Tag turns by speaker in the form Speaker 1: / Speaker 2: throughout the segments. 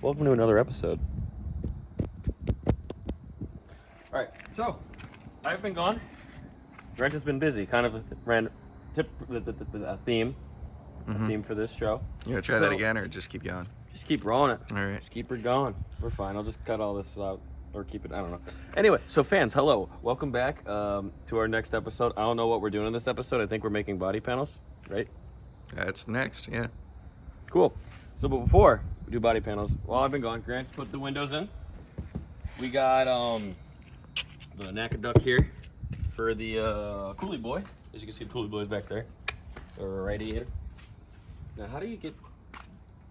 Speaker 1: Welcome to another episode. Alright, so I've been gone. Brent has been busy, kind of a random theme for this show.
Speaker 2: You gonna try that again or just keep going?
Speaker 1: Just keep rolling it.
Speaker 2: Alright.
Speaker 1: Just keep her going. We're fine. I'll just cut all this out or keep it, I don't know. Anyway, so fans, hello. Welcome back to our next episode. I don't know what we're doing in this episode. I think we're making body panels, right?
Speaker 2: That's next, yeah.
Speaker 1: Cool. So, but before we do body panels, while I've been gone, Grant's put the windows in. We got the NACA duck here for the coolie boy. As you can see, the coolie boy's back there. Or radiator. Now, how do you get...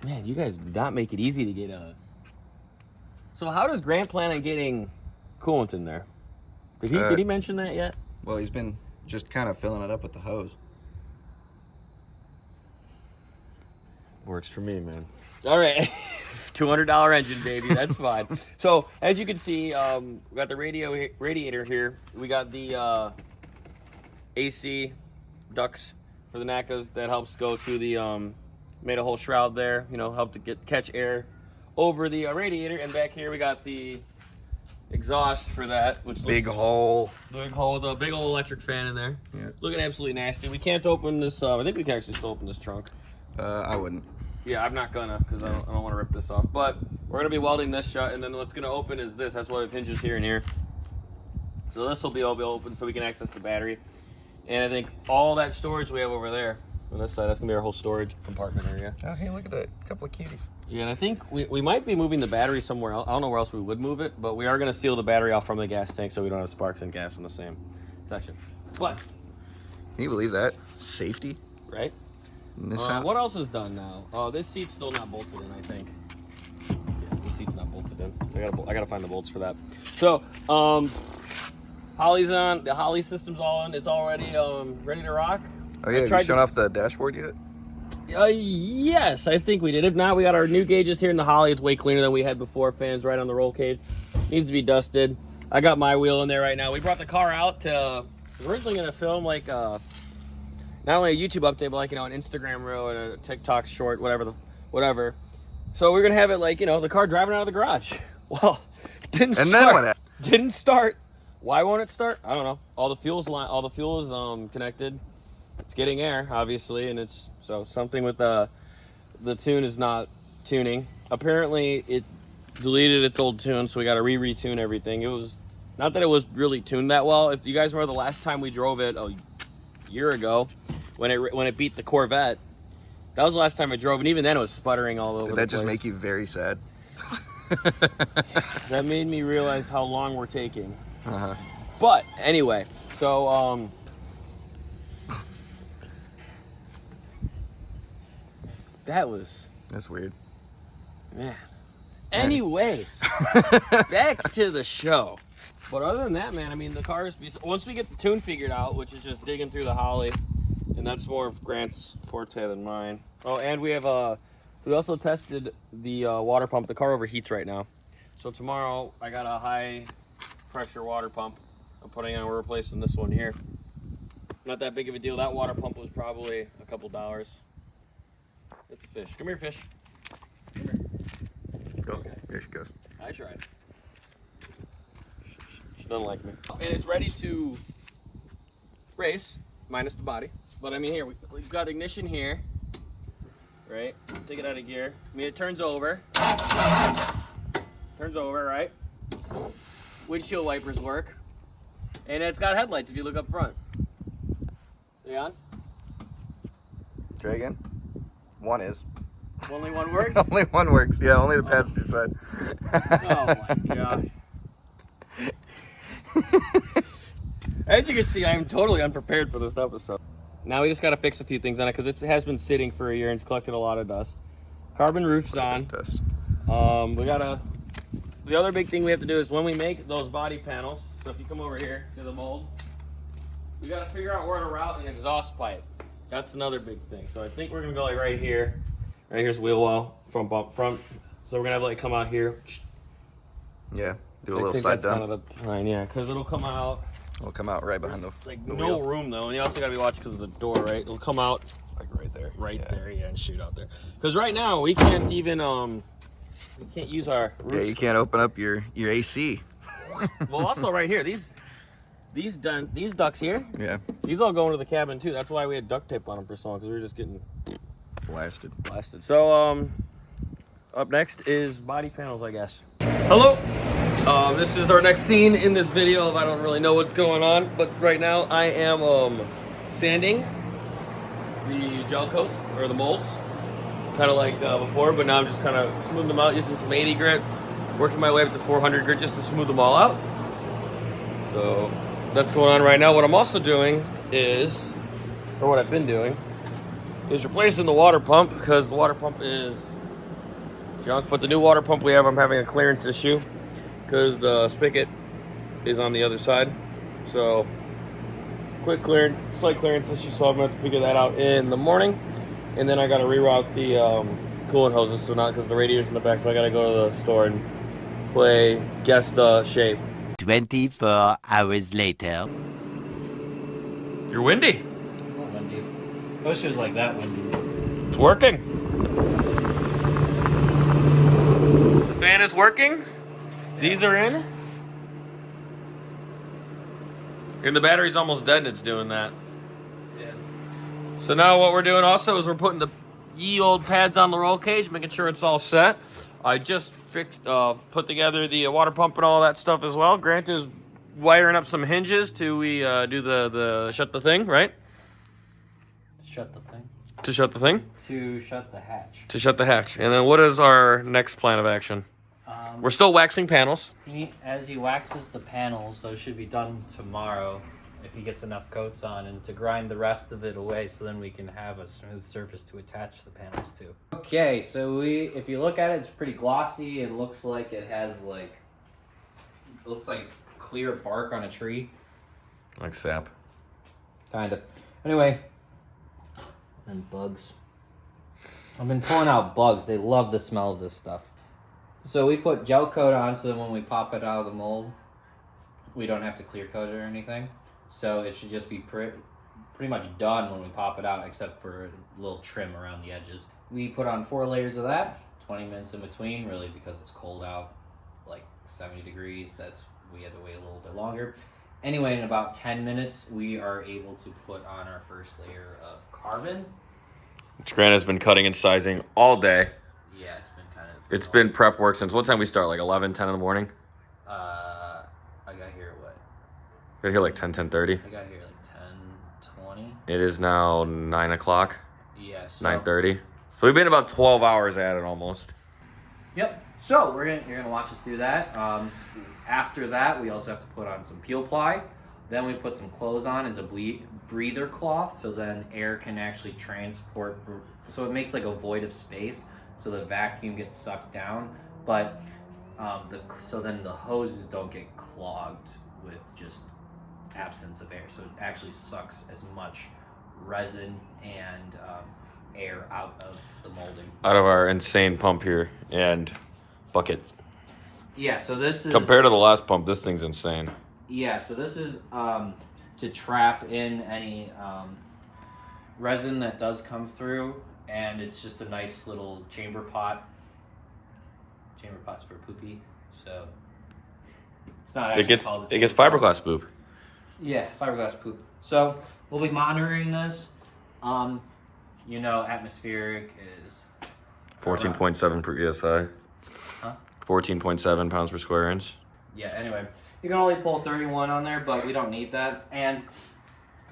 Speaker 1: Man, you guys do not make it easy to get So how does Grant plan on getting coolant in there? Did he mention that yet?
Speaker 2: Well, he's been just kind of filling it up with the hose.
Speaker 1: Works for me, man. All right, $200 engine, baby. That's fine. So as you can see, we got the radiator here. We got the AC ducts for the NACAs that helps go to the made a whole shroud there. You know, help to catch air over the radiator. And back here we got the exhaust for that, which looks
Speaker 2: big hole
Speaker 1: with a big old electric fan in there.
Speaker 2: Yeah.
Speaker 1: Looking absolutely nasty. We can't open this. I think we can actually still open this trunk.
Speaker 2: I wouldn't.
Speaker 1: Yeah, I'm not gonna, because I don't want to rip this off. But we're gonna be welding this shut, and then what's gonna open is this. That's why we have hinges here and here. So this will be all open, so we can access the battery. And I think all that storage we have over there on this side, that's gonna be our whole storage compartment area.
Speaker 2: Oh, hey, look at that. A couple of cuties.
Speaker 1: Yeah, and I think we might be moving the battery somewhere else. I don't know where else we would move it, but we are gonna seal the battery off from the gas tank so we don't have sparks and gas in the same section. But
Speaker 2: Can you believe that? Safety
Speaker 1: right?
Speaker 2: in this house?
Speaker 1: What else is done now? This seat's still not bolted in, I think. Yeah, this seat's not bolted in. I gotta find the bolts for that. So, Holly's on. The Holly system's all in. It's already ready to rock.
Speaker 2: Oh yeah, have you shown off the dashboard yet?
Speaker 1: Yes, I think we did. If not, we got our new gauges here in the Holly. It's way cleaner than we had before. Fans right on the roll cage. Needs to be dusted. I got my wheel in there right now. We brought the car out to. We're originally gonna film like not only a YouTube update, but like, you know, an Instagram reel and a TikTok short, whatever. So we're gonna have it like, you know, the car driving out of the garage. Well, it didn't start.
Speaker 2: And then what happened?
Speaker 1: Didn't start. Why won't it start? I don't know. All the fuel is connected. It's getting air, obviously, and it's so something with the tune is not tuning. Apparently, it deleted its old tune, so we got to retune everything. It was not that it was really tuned that well. If you guys remember the last time we drove it a year ago, when it beat the Corvette, that was the last time I drove, and even then it was sputtering all over the place.
Speaker 2: Did that just make you very sad?
Speaker 1: That made me realize how long we're taking.
Speaker 2: Uh-huh.
Speaker 1: But anyway, so
Speaker 2: That's weird.
Speaker 1: man. Anyways, back to the show. But other than that, man, I mean, the cars, once we get the tune figured out, which is just digging through the Holly, and that's more of Grant's forte than mine. Oh, and we have we also tested the water pump. The car overheats right now. So tomorrow, I got a high pressure water pump I'm putting on. We're replacing this one here. Not that big of a deal. That water pump was probably a couple dollars. It's a fish. Come here, fish. Come here.
Speaker 2: Go. Here she goes.
Speaker 1: I tried. She doesn't like me. And it's ready to race, minus the body. But I mean, here, we've got ignition here. Right? Take it out of gear. I mean, it turns over. Turns over, right? Windshield wipers work. And it's got headlights if you look up front. They on?
Speaker 2: Try again. One is.
Speaker 1: Only one works?
Speaker 2: Only one works. Yeah, only the passenger side.
Speaker 1: Oh my gosh. As you can see, I am totally unprepared for this episode. Now we just got to fix a few things on it because it has been sitting for a year and it's collected a lot of dust. Carbon roof's on.
Speaker 2: Dust.
Speaker 1: The other big thing we have to do is when we make those body panels, so if you come over here to the mold, we got to figure out where to route an exhaust pipe. That's another big thing. So I think we're going to go like right here. Right here's wheel well, front bump, front. So we're going to have like come out here.
Speaker 2: Yeah, do a little slide down.
Speaker 1: Kind of the plan, yeah, because it'll come out.
Speaker 2: It'll come out right behind the
Speaker 1: no
Speaker 2: wheel.
Speaker 1: Room though, and you also got to be watching because of the door, right? It'll come out
Speaker 2: like right there.
Speaker 1: Right there, yeah, and shoot out there. Because right now we can't even We can't use our roof.
Speaker 2: Yeah, you can't open up your AC.
Speaker 1: Well, also right here, these ducks here.
Speaker 2: Yeah.
Speaker 1: These all go into the cabin too. That's why we had duct tape on them for so long, because we were just getting
Speaker 2: Blasted.
Speaker 1: So up next is body panels, I guess. Hello. This is our next scene in this video. I don't really know what's going on, but right now I am sanding the gel coats or the molds, kind of like before, but now I'm just kind of smoothing them out using some 80 grit, working my way up to 400 grit just to smooth them all out. So that's going on right now. What I'm also doing is, or what I've been doing, is replacing the water pump, because the water pump is junk. But the new water pump we have, I'm having a clearance issue because the spigot is on the other side. So slight clearance issue, so I'm going to have to figure that out in the morning. And then I got to reroute the coolant hoses, so not because the radiator's in the back, so I got to go to the store and guess the shape.
Speaker 3: 24 hours later.
Speaker 1: You're windy.
Speaker 4: Not windy. I wish it was like that windy.
Speaker 1: It's working. The fan is working. These are in. And the battery's almost dead and it's doing that.
Speaker 4: Yeah.
Speaker 1: So now what we're doing also is we're putting the ye old pads on the roll cage, making sure it's all set. I just put together the water pump and all that stuff as well. Grant is wiring up some hinges to do the shut the thing, right?
Speaker 4: Shut the thing.
Speaker 1: To shut the thing?
Speaker 4: To shut the hatch.
Speaker 1: To shut the hatch. And then what is our next plan of action? We're still waxing panels.
Speaker 4: As he waxes the panels, those should be done tomorrow if he gets enough coats on, and to grind the rest of it away so then we can have a smooth surface to attach the panels to. Okay, so if you look at it, it's pretty glossy. It looks like it has clear bark on a tree.
Speaker 1: Like sap.
Speaker 4: Kind of. Anyway, and bugs. I've been pulling out bugs. They love the smell of this stuff. So we put gel coat on so that when we pop it out of the mold, we don't have to clear coat it or anything. So it should just be pretty much done when we pop it out, except for a little trim around the edges. We put on 4 layers of that, 20 minutes in between, really, because it's cold out, like 70 degrees. We had to wait a little bit longer. Anyway, in about 10 minutes, we are able to put on our first layer of carbon.
Speaker 1: Which Grant has been cutting and sizing all day.
Speaker 4: Yeah, it's been kind of...
Speaker 1: It's been prep work since, what time we start? Like 11, 10 in the morning?
Speaker 4: I got here at what?
Speaker 1: Got here like 10, 10:30.
Speaker 4: I got here like 10:20.
Speaker 1: It is now 9 o'clock.
Speaker 4: Yeah, so...
Speaker 1: 9:30. So we've been about 12 hours at it almost.
Speaker 4: Yep. So you're gonna watch us do that. After that, we also have to put on some peel ply. Then we put some clothes on as a breather cloth, so then air can actually transport. So it makes like a void of space, so the vacuum gets sucked down. But so then the hoses don't get clogged with just absence of air. So it actually sucks as much resin and air out of the molding.
Speaker 1: Out of our insane pump here and bucket.
Speaker 4: Yeah, so this is...
Speaker 1: Compared to the last pump, this thing's insane.
Speaker 4: Yeah, so this is to trap in any resin that does come through, and it's just a nice little chamber pot. Chamber pot's for poopy, so it's not actually called
Speaker 1: it gets fiberglass poop.
Speaker 4: Yeah, fiberglass poop. So we'll be monitoring this. Atmospheric is
Speaker 1: 14.7 per PSI.
Speaker 4: Huh?
Speaker 1: 14.7 pounds per square inch.
Speaker 4: Yeah, anyway. You can only pull 31 on there, but we don't need that. And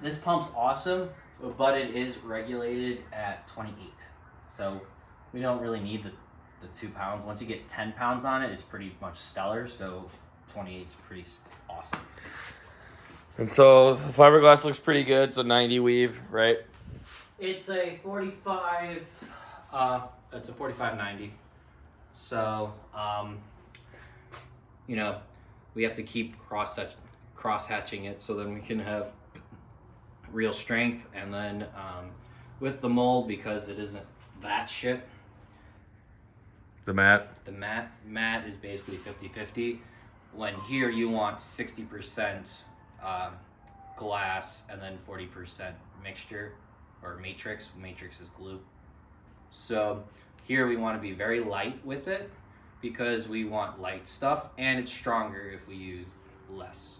Speaker 4: this pump's awesome, but it is regulated at 28. So we don't really need the 2 pounds. Once you get 10 pounds on it, it's pretty much stellar. So 28 is pretty awesome.
Speaker 1: And so the fiberglass looks pretty good. It's a 90 weave, right?
Speaker 4: It's a 45. It's a 45/90. So we have to keep cross hatching it so then we can have real strength. And then with the mold, because it isn't that shit.
Speaker 1: The mat
Speaker 4: is basically 50-50. When here you want 60% glass and then 40% mixture or matrix. Matrix is glue. So here we want to be very light with it, because we want light stuff, and it's stronger if we use less.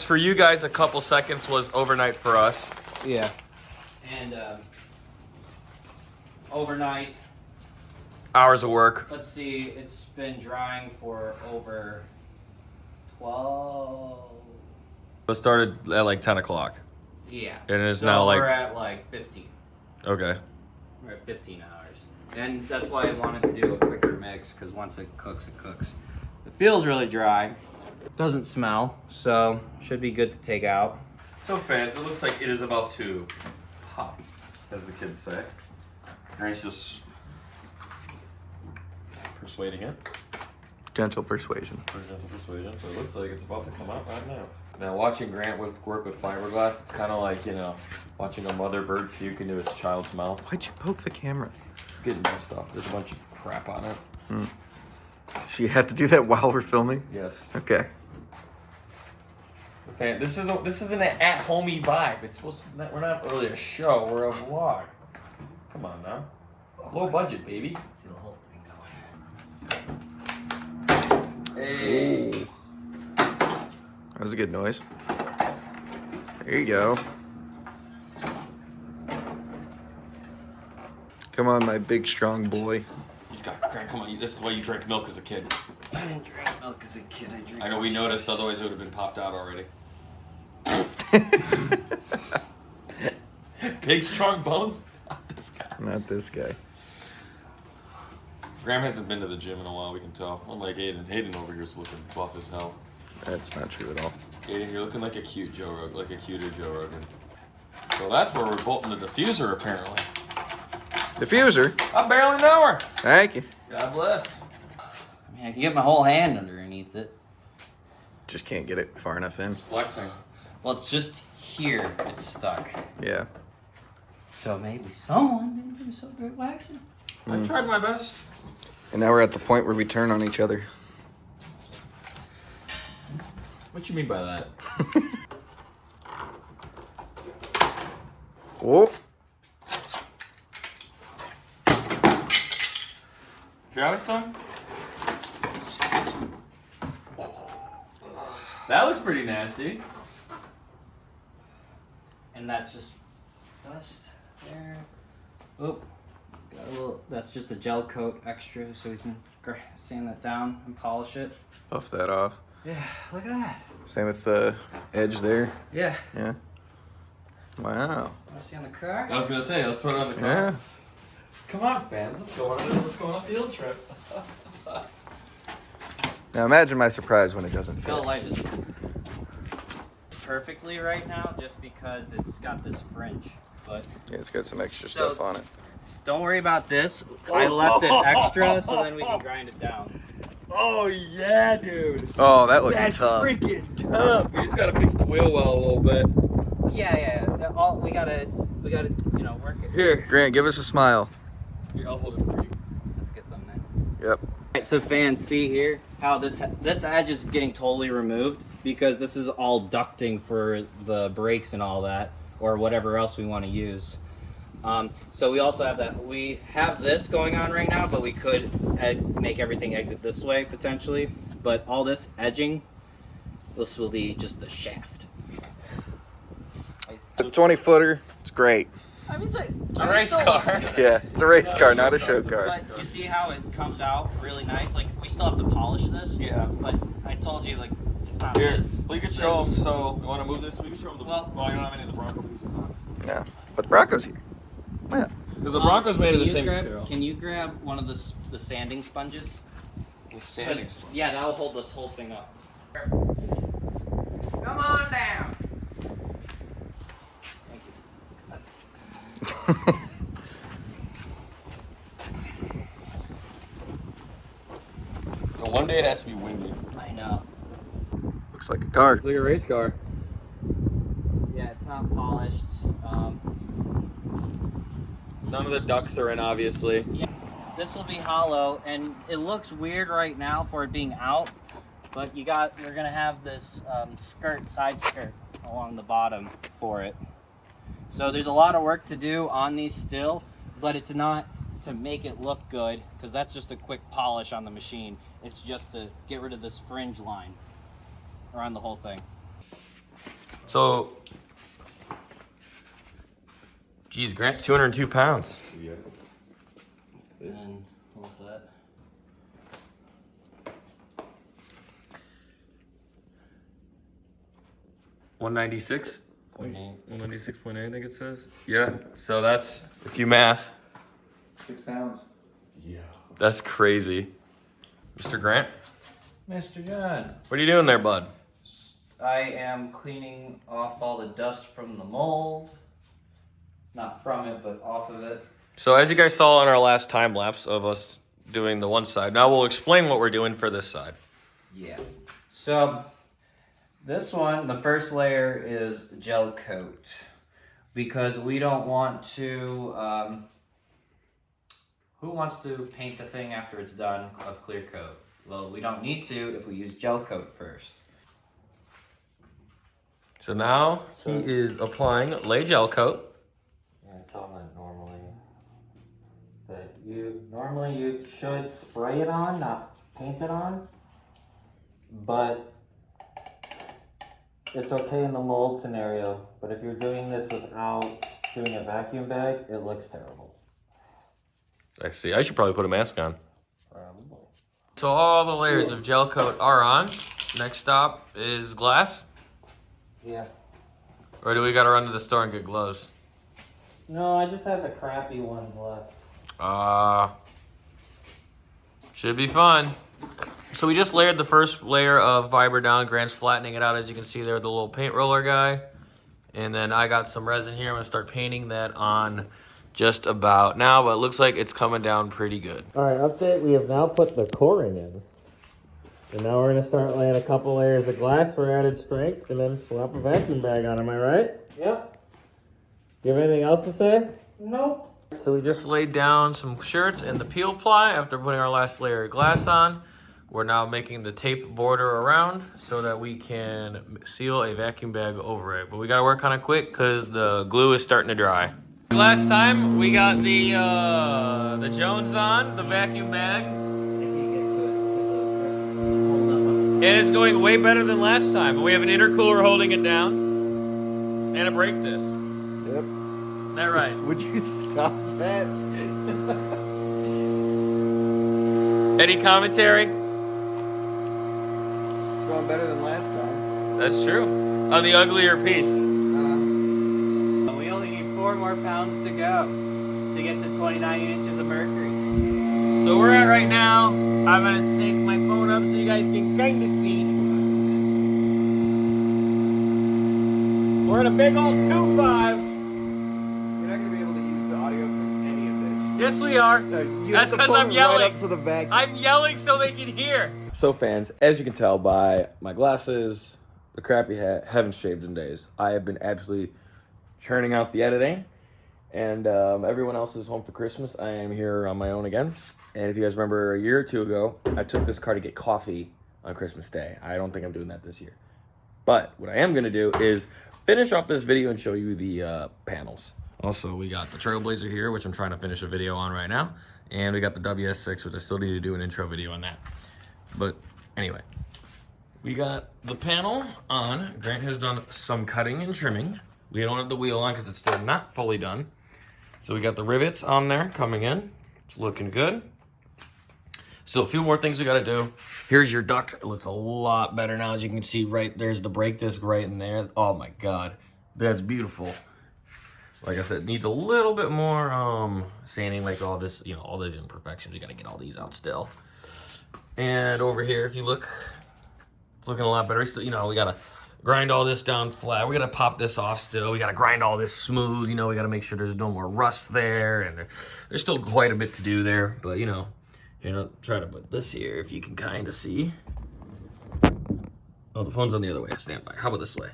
Speaker 1: For you guys, a couple seconds was overnight for us.
Speaker 4: Yeah. And overnight,
Speaker 1: Hours of work.
Speaker 4: let's see, it's been drying for over 12.
Speaker 1: It started at like 10 o'clock.
Speaker 4: Yeah.
Speaker 1: And it's
Speaker 4: So
Speaker 1: now like...
Speaker 4: we're at like 15.
Speaker 1: Okay.
Speaker 4: We're at 15 hours. And that's why I wanted to do a quicker mix, because once it cooks, it cooks. It feels really dry. Doesn't smell, so should be good to take out.
Speaker 1: So fans, it looks like it is about to pop, as the kids say. Grant's just persuading it.
Speaker 2: Gentle persuasion.
Speaker 1: For gentle persuasion. So it looks like it's about to come out right now. Now watching Grant work with fiberglass, it's kind of like, you know, watching a mother bird puke into its child's mouth.
Speaker 2: Why'd you poke the camera?
Speaker 1: Getting messed up. There's a bunch of crap on it.
Speaker 2: So you have to do that while we're filming?
Speaker 1: Yes.
Speaker 2: Okay.
Speaker 1: Fan, this is an at-homey vibe. It's supposed to. We're not really a show. We're a vlog. Come on now. Low budget, baby.
Speaker 4: See the whole thing going.
Speaker 1: Hey.
Speaker 2: That was a good noise. There you go. Come on, my big, strong boy.
Speaker 1: You just got, Grant, come on. This is why you drank milk as a kid.
Speaker 4: I didn't drink milk as a kid. I drank.
Speaker 1: I know we noticed, otherwise it would have been popped out already. Big, strong bones? Not this guy.
Speaker 2: Not this guy.
Speaker 1: Graham hasn't been to the gym in a while, we can tell. Unlike Aiden. Aiden over here is looking buff as hell.
Speaker 2: That's not true at all.
Speaker 1: Aiden, you're looking like a cute Joe Rogan, like a cuter Joe Rogan. So that's where we're bolting the diffuser, apparently.
Speaker 2: Diffuser.
Speaker 1: I barely know her.
Speaker 2: Thank you.
Speaker 1: God bless.
Speaker 4: I mean, I can get my whole hand underneath it.
Speaker 2: Just can't get it far enough in.
Speaker 1: It's flexing.
Speaker 4: Well, it's just here. It's stuck.
Speaker 2: Yeah.
Speaker 4: So maybe someone didn't do so great waxing.
Speaker 1: I tried my best.
Speaker 2: And now we're at the point where we turn on each other.
Speaker 1: What you mean by that?
Speaker 2: Oh.
Speaker 1: You having some? That looks pretty nasty.
Speaker 4: And that's just dust there. Oop. Got a little, that's just a gel coat extra so we can sand that down and polish it.
Speaker 2: Buff that off.
Speaker 4: Yeah, look at that.
Speaker 2: Same with the edge there.
Speaker 4: Yeah.
Speaker 2: Yeah. Wow.
Speaker 4: Want to see on the car?
Speaker 1: I was gonna say, let's put it on the car.
Speaker 2: Yeah.
Speaker 1: Come on, fans, let's go on a field trip.
Speaker 2: Now imagine my surprise when it doesn't fit.
Speaker 4: Felt light is perfectly right now just because it's got this fringe. But
Speaker 2: Yeah, it's got some extra
Speaker 4: So-
Speaker 2: stuff on it.
Speaker 4: don't worry about this. I left it extra so then we can grind it down.
Speaker 1: Oh yeah, dude.
Speaker 2: Oh, that looks tough.
Speaker 1: freaking tough. You just gotta fix the wheel well a little bit.
Speaker 4: Yeah. We gotta, work it.
Speaker 1: Here.
Speaker 2: Grant, give us a smile.
Speaker 1: Here, I'll hold it for you.
Speaker 4: Let's get them there.
Speaker 2: Yep.
Speaker 4: Alright, so fans, see here how this edge is getting totally removed because this is all ducting for the brakes and all that, or whatever else we want to use. So we also have that. We have this going on right now, but we could make everything exit this way potentially. But all this edging, this will be just the shaft.
Speaker 2: The 20-footer, it's great.
Speaker 4: I mean, it's like
Speaker 1: A race car.
Speaker 2: Yeah, it's a race car, not a show car.
Speaker 4: But you see how it comes out really nice. Like we still have to polish this.
Speaker 1: Yeah.
Speaker 4: But I told you, like, it's not
Speaker 1: Here,
Speaker 4: this.
Speaker 1: we can
Speaker 4: It's
Speaker 1: show them.
Speaker 4: this.
Speaker 1: So, you want to move this? We can show them the.
Speaker 4: Well-
Speaker 1: Well, you don't have any of the Bronco pieces on.
Speaker 2: Yeah, but the Bronco's here. Yeah.
Speaker 1: Because the Bronco's made of the
Speaker 4: Can you
Speaker 1: same
Speaker 4: grab-
Speaker 1: material.
Speaker 4: Can you grab one of the sanding sponges? Yeah, that'll hold this whole thing up. Come on down. Thank you.
Speaker 1: One day it has to be windy.
Speaker 4: I know.
Speaker 2: Looks like a car.
Speaker 1: It's like a race car.
Speaker 4: Yeah, it's not polished.
Speaker 1: None of the ducts are in, obviously.
Speaker 4: Yeah, this will be hollow, and it looks weird right now for it being out. But we're gonna have this side skirt along the bottom for it. So there's a lot of work to do on these still, but it's not to make it look good, because that's just a quick polish on the machine. It's just to get rid of this fringe line around the whole thing.
Speaker 1: So, geez, Grant's 202 pounds.
Speaker 4: And what's that?
Speaker 1: $196.
Speaker 4: 0.8.
Speaker 1: 196.8, I think it says. Yeah. So that's, if you math,
Speaker 2: 6 pounds.
Speaker 1: that's crazy. Mr. Grant,
Speaker 4: Mr. John.
Speaker 1: what are you doing there, bud?
Speaker 4: I am cleaning off all the dust from the mold. Not from it, but off of it.
Speaker 1: So as you guys saw on our last time lapse of us doing the one side, now we'll explain what we're doing for this side.
Speaker 4: Yeah. So this one, the first layer is gel coat because we don't want to. Who wants to paint the thing after it's done of clear coat? Well, we don't need to if we use gel coat first.
Speaker 1: So now he is applying lay gel coat.
Speaker 4: Yeah, tell them that normally. But normally you should spray it on, not paint it on. But it's okay in the mold scenario. But if you're doing this without doing a vacuum bag, it looks terrible.
Speaker 1: I see. I should probably put a mask on.
Speaker 4: Probably.
Speaker 1: So all the layers of gel coat are on. Next stop is glass.
Speaker 4: Yeah.
Speaker 1: Or do we gotta run to the store and get gloves?
Speaker 4: No, I just have the crappy ones left.
Speaker 1: Should be fun. So we just layered the first layer of fiber down. Grant's flattening it out, as you can see there with the little paint roller guy. And then I got some resin here. I'm gonna start painting that on just about now, but it looks like it's coming down pretty good.
Speaker 5: All right, update. We have now put the coring in. And now we're going to start laying a couple layers of glass for added strength and then slap a vacuum bag on. Am I right?
Speaker 4: Yep.
Speaker 5: You have anything else to say?
Speaker 4: Nope.
Speaker 1: So we just laid down some shirts and the peel ply after putting our last layer of glass on. We're now making the tape border around so that we can seal a vacuum bag over it. But we got to work on it quick because the glue is starting to dry. Last time we got the Jones on, the vacuum bag.
Speaker 4: If you get to it, hold up.
Speaker 1: And it's going way better than last time. We have an intercooler holding it down and a brake disc.
Speaker 2: Yep.
Speaker 1: Is that right?
Speaker 2: Would you stop that?
Speaker 1: Any commentary?
Speaker 2: It's going better than last time.
Speaker 1: That's true. On the uglier piece.
Speaker 4: We only need 4 more pounds to go to get to 29 inches of mercury.
Speaker 1: So we're at right now. I'm gonna snake my phone up so you guys can kind of see. We're in a big old 2.5.
Speaker 2: You're not going to be able to use the audio from any of this.
Speaker 1: Yes, we are.
Speaker 2: You
Speaker 1: That's
Speaker 2: have to
Speaker 1: 'cause I'm
Speaker 2: pull it
Speaker 1: yelling.
Speaker 2: Right up to the vacuum.
Speaker 1: I'm yelling so they can hear.
Speaker 6: So fans, as you can tell by my glasses, the crappy hat, haven't shaved in days. I have been absolutely churning out the editing, and everyone else is home for Christmas. I am here on my own again. And if you guys remember a year or two ago, I took this car to get coffee on Christmas Day. I don't think I'm doing that this year. But what I am gonna do is finish off this video and show you the panels. Also, we got the Trailblazer here, which I'm trying to finish a video on right now. And we got the WS6, which I still need to do an intro video on that. But anyway, we got the panel on. Grant has done some cutting and trimming. We don't have the wheel on because it's still not fully done. So we got the rivets on there coming in. It's looking good. So a few more things we got to do. Here's your duct. It looks a lot better now. As you can see, right there's the brake disc right in there. Oh my God, that's beautiful. Like I said, it needs a little bit more sanding, like all this, you know, all these imperfections. You got to get all these out still. And over here, if you look, it's looking a lot better. Still, you know, we got to grind all this down flat. We got to pop this off still. We got to grind all this smooth. You know, we got to make sure there's no more rust there. And there's still quite a bit to do there. But, you know, try to put this here if you can kind of see. Oh, the phone's on the other way. Stand by. How about this way?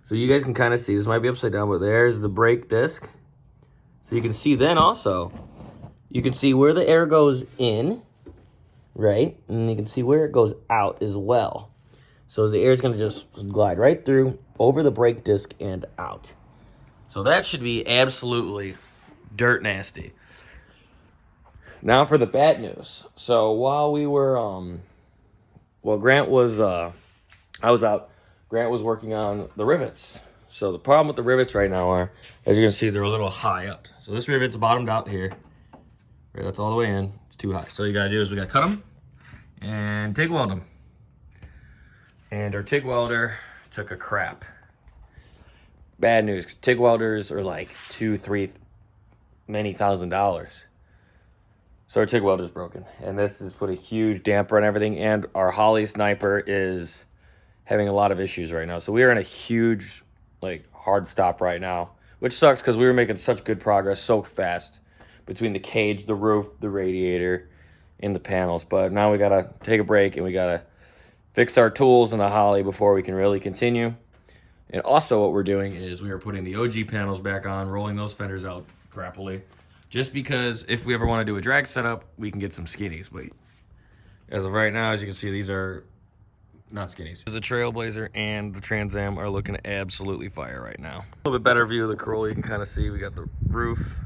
Speaker 6: So you guys can kind of see. This might be upside down, but there's the brake disc. So you can see then also, you can see where the air goes in, right? And you can see where it goes out as well. So the air is going to just glide right through, over the brake disc and out. So that should be absolutely dirt nasty. Now for the bad news. So while we were, well, Grant was, I was out. Grant was working on the rivets. So the problem with the rivets right now are, as you can see, they're a little high up. So this rivet's bottomed out here. Right, that's all the way in. It's too high. So all you gotta do is we gotta cut them and TIG weld them. And our TIG welder took a crap. Bad news, because TIG welders are like $2,000, many $1,000s. So our TIG welder's broken, and this has put a huge damper on everything, and our Holley Sniper is having a lot of issues right now. So we are in a huge, like, hard stop right now, which sucks because we were making such good progress so fast between the cage, the roof, the radiator, and the panels. But now we gotta take a break, and we gotta fix our tools in the Holley before we can really continue. And also what we're doing is we are putting the OG panels back on, rolling those fenders out crappily. Just because if we ever want to do a drag setup, we can get some skinnies. But as of right now, as you can see, these are not skinnies. The Trailblazer and the Trans Am are looking absolutely fire right now. A little bit better view of the Corolla. You can kind of see we got the roof,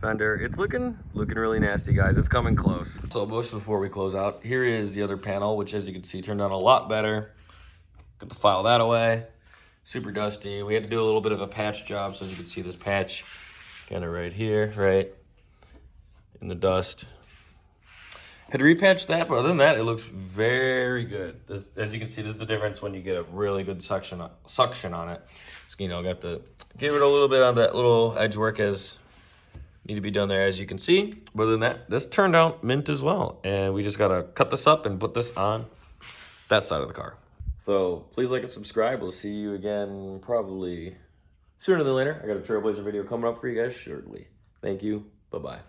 Speaker 6: fender. It's looking really nasty, guys. It's coming close. So just before we close out, here is the other panel, which as you can see turned out a lot better. Got to file that away. Super dusty. We had to do a little bit of a patch job, so as you can see this patch kind of right here, right in the dust. Had to repatch that, but other than that, it looks very good. This, as you can see, this is the difference when you get a really good suction on it. So, you know, got to give it a little bit on that little edge work as need to be done there, as you can see. But other than that, this turned out mint as well. And we just got to cut this up and put this on that side of the car. So please like and subscribe. We'll see you again probably sooner than later. I got a Trailblazer video coming up for you guys shortly. Thank you. Bye-bye.